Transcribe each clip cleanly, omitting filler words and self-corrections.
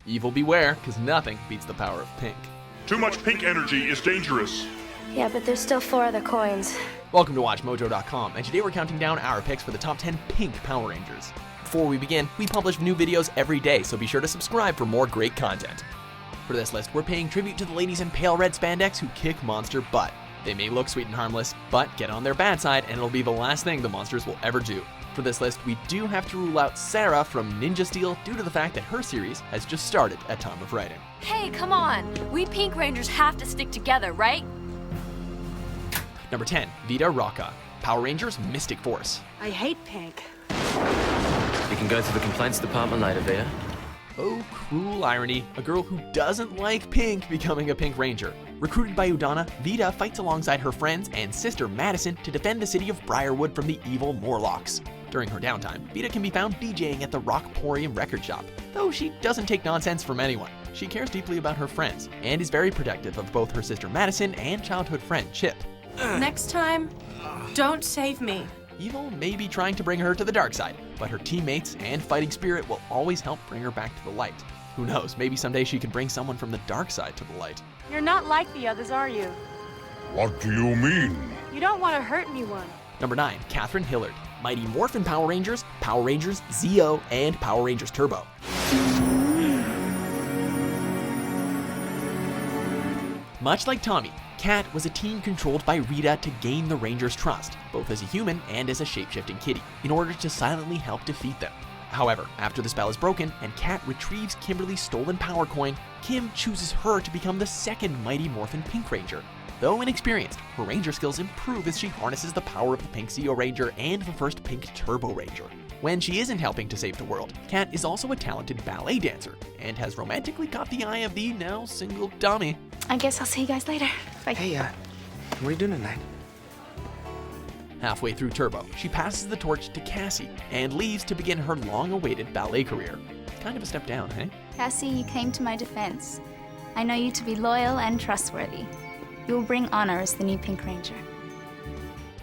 Evil beware, because nothing beats the power of pink. Too much pink energy is dangerous. Yeah, but there's still 4 other coins. Welcome to WatchMojo.com, and today we're counting down our picks for the top 10 pink Power Rangers. Before we begin, we publish new videos every day, so be sure to subscribe for more great content. For this list, we're paying tribute to the ladies in pale red spandex who kick monster butt. They may look sweet and harmless, but get on their bad side and it'll be the last thing the monsters will ever do. For this list, we do have to rule out Sarah from Ninja Steel due to the fact that her series has just started at time of writing. Hey, come on! We Pink Rangers have to stick together, right? Number 10, Vida Rocca, Power Rangers Mystic Force. I hate pink. You can go to the complaints department later, Vida. Oh, cruel irony, a girl who doesn't like pink becoming a Pink Ranger. Recruited by Udana, Vida fights alongside her friends and sister Madison to defend the city of Briarwood from the evil Morlocks. During her downtime, Vida can be found DJing at the Rockporium record shop. Though she doesn't take nonsense from anyone, she cares deeply about her friends and is very protective of both her sister Madison and childhood friend Chip. Next time, don't save me. Evil may be trying to bring her to the dark side, but her teammates and fighting spirit will always help bring her back to the light. Who knows, maybe someday she can bring someone from the dark side to the light. You're not like the others, are you? What do you mean? You don't want to hurt anyone. Number 9, Katherine Hillard, Mighty Morphin Power Rangers Zeo, and Power Rangers Turbo. Much like Tommy, Kat was a teen controlled by Rita to gain the Rangers' trust, both as a human and as a shape-shifting kitty, in order to silently help defeat them. However, after the spell is broken and Kat retrieves Kimberly's stolen power coin, Kim chooses her to become the second Mighty Morphin Pink Ranger. Though inexperienced, her Ranger skills improve as she harnesses the power of the Pink Zeo Ranger and the first Pink Turbo Ranger. When she isn't helping to save the world, Kat is also a talented ballet dancer and has romantically caught the eye of the now single Tommy. I guess I'll see you guys later. Bye. Hey, what are you doing tonight? Halfway through Turbo, she passes the torch to Cassie and leaves to begin her long-awaited ballet career. Kind of a step down, hey? Cassie, you came to my defense. I know you to be loyal and trustworthy. You will bring honor as the new Pink Ranger.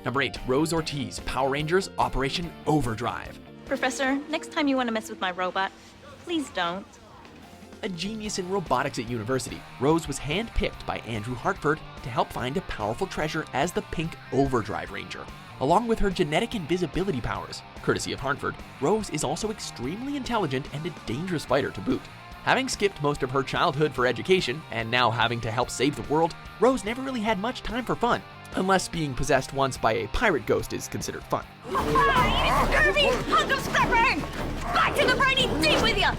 Number 8, Rose Ortiz, Power Rangers Operation Overdrive. Professor, next time you want to mess with my robot, please don't. A genius in robotics at university, Rose was handpicked by Andrew Hartford to help find a powerful treasure as the Pink Overdrive Ranger. Along with her genetic invisibility powers, courtesy of Hartford, Rose is also extremely intelligent and a dangerous fighter to boot. Having skipped most of her childhood for education, and now having to help save the world, Rose never really had much time for fun, unless being possessed once by a pirate ghost is considered fun. Back to the brainy deep with ya!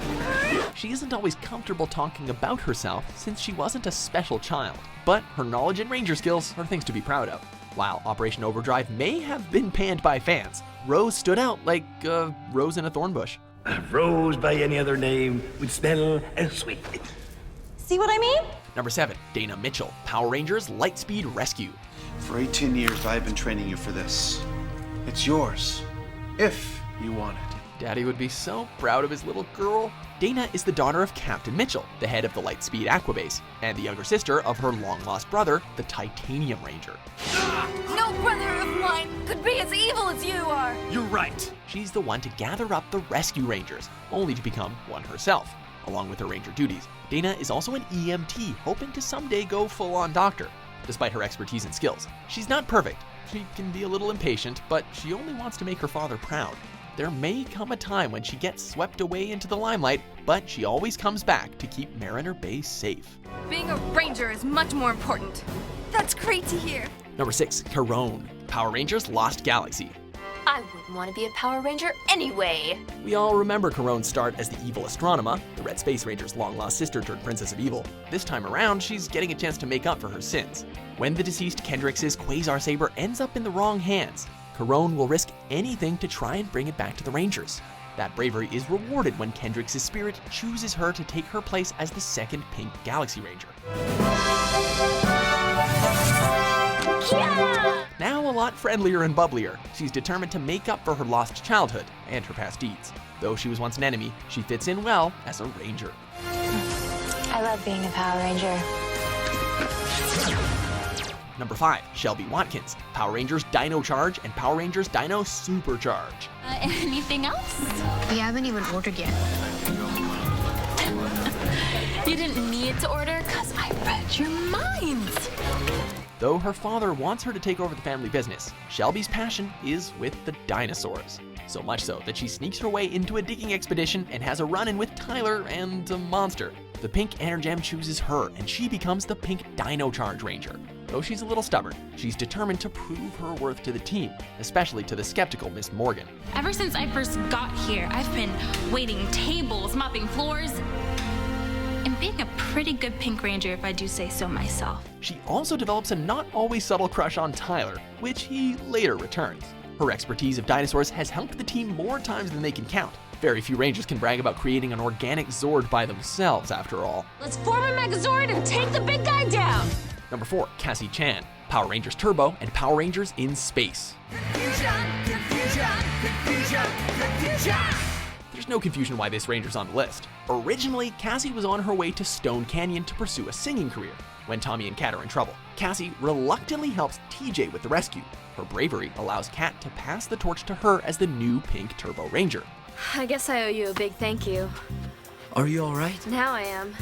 She isn't always comfortable talking about herself since she wasn't a special child, but her knowledge and Ranger skills are things to be proud of. While Operation Overdrive may have been panned by fans, Rose stood out like a rose in a thorn bush. A rose by any other name would smell as sweet. See what I mean? Number 7, Dana Mitchell, Power Rangers Lightspeed Rescue. For 18 years, I've been training you for this. It's yours, if you want it. Daddy would be so proud of his little girl. Dana is the daughter of Captain Mitchell, the head of the Lightspeed Aquabase, and the younger sister of her long-lost brother, the Titanium Ranger. No brother of mine could be as evil as you are! You're right! She's the one to gather up the Rescue Rangers, only to become one herself. Along with her Ranger duties, Dana is also an EMT, hoping to someday go full-on doctor. Despite her expertise and skills, she's not perfect. She can be a little impatient, but she only wants to make her father proud. There may come a time when she gets swept away into the limelight, but she always comes back to keep Mariner Bay safe. Being a ranger is much more important. That's great to hear. Number 6, Karone, Power Rangers Lost Galaxy. I wouldn't want to be a Power Ranger anyway. We all remember Karone's start as the evil Astronema, the Red Space Ranger's long-lost sister turned Princess of Evil. This time around, she's getting a chance to make up for her sins. When the deceased Kendrix's Quasar Saber ends up in the wrong hands, Karone will risk anything to try and bring it back to the Rangers. That bravery is rewarded when Kendrix's spirit chooses her to take her place as the second Pink Galaxy Ranger. Yeah! Now a lot friendlier and bubblier, she's determined to make up for her lost childhood and her past deeds. Though she was once an enemy, she fits in well as a Ranger. I love being a Power Ranger. Number 5, Shelby Watkins, Power Rangers Dino Charge and Power Rangers Dino Supercharge. Anything else? We haven't even ordered yet. You didn't need to order because I read your minds. Though her father wants her to take over the family business, Shelby's passion is with the dinosaurs. So much so that she sneaks her way into a digging expedition and has a run-in with Tyler and a monster. The pink Energem chooses her, and she becomes the pink Dino Charge Ranger. Though she's a little stubborn, she's determined to prove her worth to the team, especially to the skeptical Miss Morgan. Ever since I first got here, I've been waiting tables, mopping floors, and being a pretty good Pink Ranger if I do say so myself. She also develops a not always subtle crush on Tyler, which he later returns. Her expertise of dinosaurs has helped the team more times than they can count. Very few Rangers can brag about creating an organic Zord by themselves, after all. Let's form a Megazord and take the big guy down! Number 4, Cassie Chan, Power Rangers Turbo and Power Rangers in Space. There's no confusion why this Ranger's on the list. Originally, Cassie was on her way to Stone Canyon to pursue a singing career. When Tommy and Kat are in trouble, Cassie reluctantly helps TJ with the rescue. Her bravery allows Kat to pass the torch to her as the new Pink Turbo Ranger. I guess I owe you a big thank you. Are you alright? Now I am.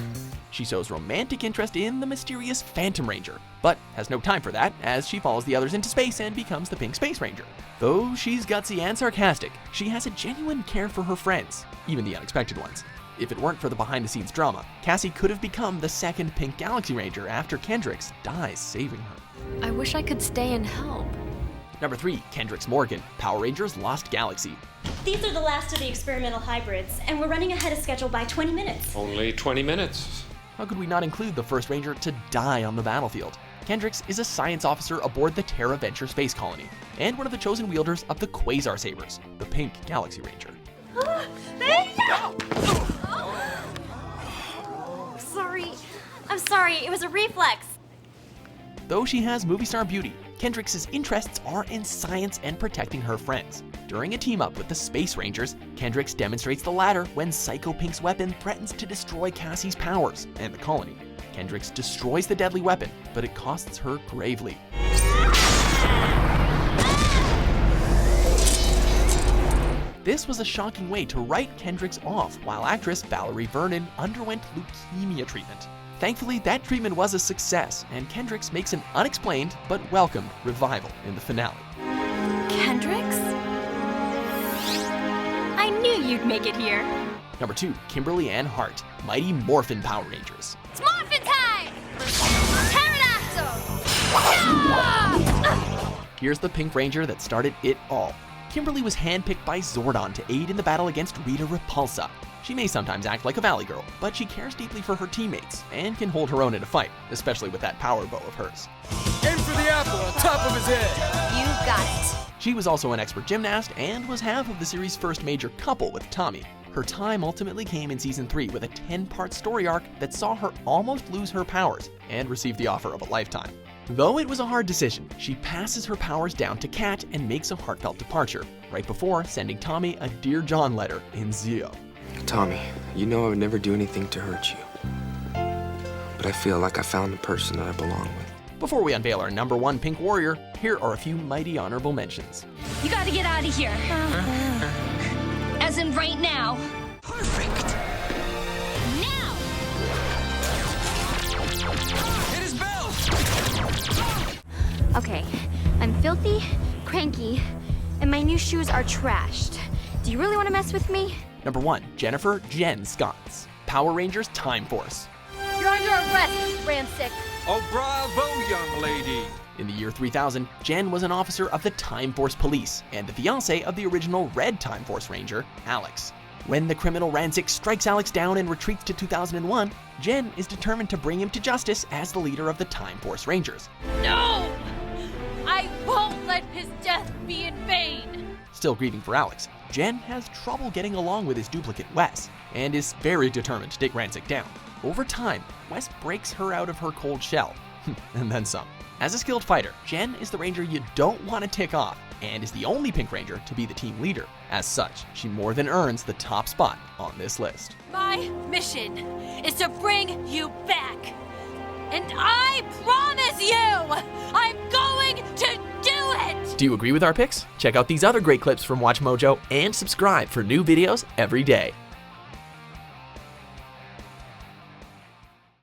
She shows romantic interest in the mysterious Phantom Ranger, but has no time for that as she follows the others into space and becomes the Pink Space Ranger. Though she's gutsy and sarcastic, she has a genuine care for her friends, even the unexpected ones. If it weren't for the behind-the-scenes drama, Cassie could have become the second Pink Galaxy Ranger after Kendricks dies saving her. I wish I could stay and help. Number 3, Kendricks Morgan, Power Rangers Lost Galaxy. These are the last of the experimental hybrids, and we're running ahead of schedule by 20 minutes. Only 20 minutes. How could we not include the first Ranger to die on the battlefield? Kendricks is a science officer aboard the Terra Venture space colony, and one of the chosen wielders of the Quasar Sabers, the Pink Galaxy Ranger. I'm sorry, it was a reflex. Though she has movie star beauty, Kendricks' interests are in science and protecting her friends. During a team-up with the Space Rangers, Kendricks demonstrates the latter when Psycho Pink's weapon threatens to destroy Cassie's powers and the colony. Kendricks destroys the deadly weapon, but it costs her gravely. This was a shocking way to write Kendricks off while actress Valerie Vernon underwent leukemia treatment. Thankfully, that treatment was a success, and Kendricks makes an unexplained but welcomed revival in the finale. Kendricks? I knew you'd make it here. Number 2, Kimberly Ann Hart, Mighty Morphin Power Rangers. It's Morphin time! Pterodactyl! Here's the Pink Ranger that started it all. Kimberly was handpicked by Zordon to aid in the battle against Vida Repulsa. She may sometimes act like a valley girl, but she cares deeply for her teammates and can hold her own in a fight, especially with that power bow of hers. Aim for the apple on top of his head. You got it. She was also an expert gymnast and was half of the series' first major couple with Tommy. Her time ultimately came in Season 3 with a 10-part story arc that saw her almost lose her powers and receive the offer of a lifetime. Though it was a hard decision, she passes her powers down to Kat and makes a heartfelt departure, right before sending Tommy a Dear John letter in Zio. Tommy, you know I would never do anything to hurt you. But I feel like I found the person that I belong with. Before we unveil our number 1 Pink Warrior, here are a few mighty honorable mentions. You gotta get out of here. As in right now. Perfect. Now! Hit his bell! Okay, I'm filthy, cranky, and my new shoes are trashed. Do you really want to mess with me? Number 1, Jennifer Jen Scotts, Power Rangers Time Force. You're under arrest, Rancid. Oh, bravo, young lady. In the year 3000, Jen was an officer of the Time Force Police and the fiancé of the original Red Time Force Ranger, Alex. When the criminal Rancid strikes Alex down and retreats to 2001, Jen is determined to bring him to justice as the leader of the Time Force Rangers. No! I won't let his death be in vain! Still grieving for Alex, Jen has trouble getting along with his duplicate Wes, and is very determined to take Rancid down. Over time, Wes breaks her out of her cold shell, and then some. As a skilled fighter, Jen is the Ranger you don't want to tick off, and is the only Pink Ranger to be the team leader. As such, she more than earns the top spot on this list. My mission is to bring you back. And I promise you, I'm going to do it! Do you agree with our picks? Check out these other great clips from WatchMojo and subscribe for new videos every day.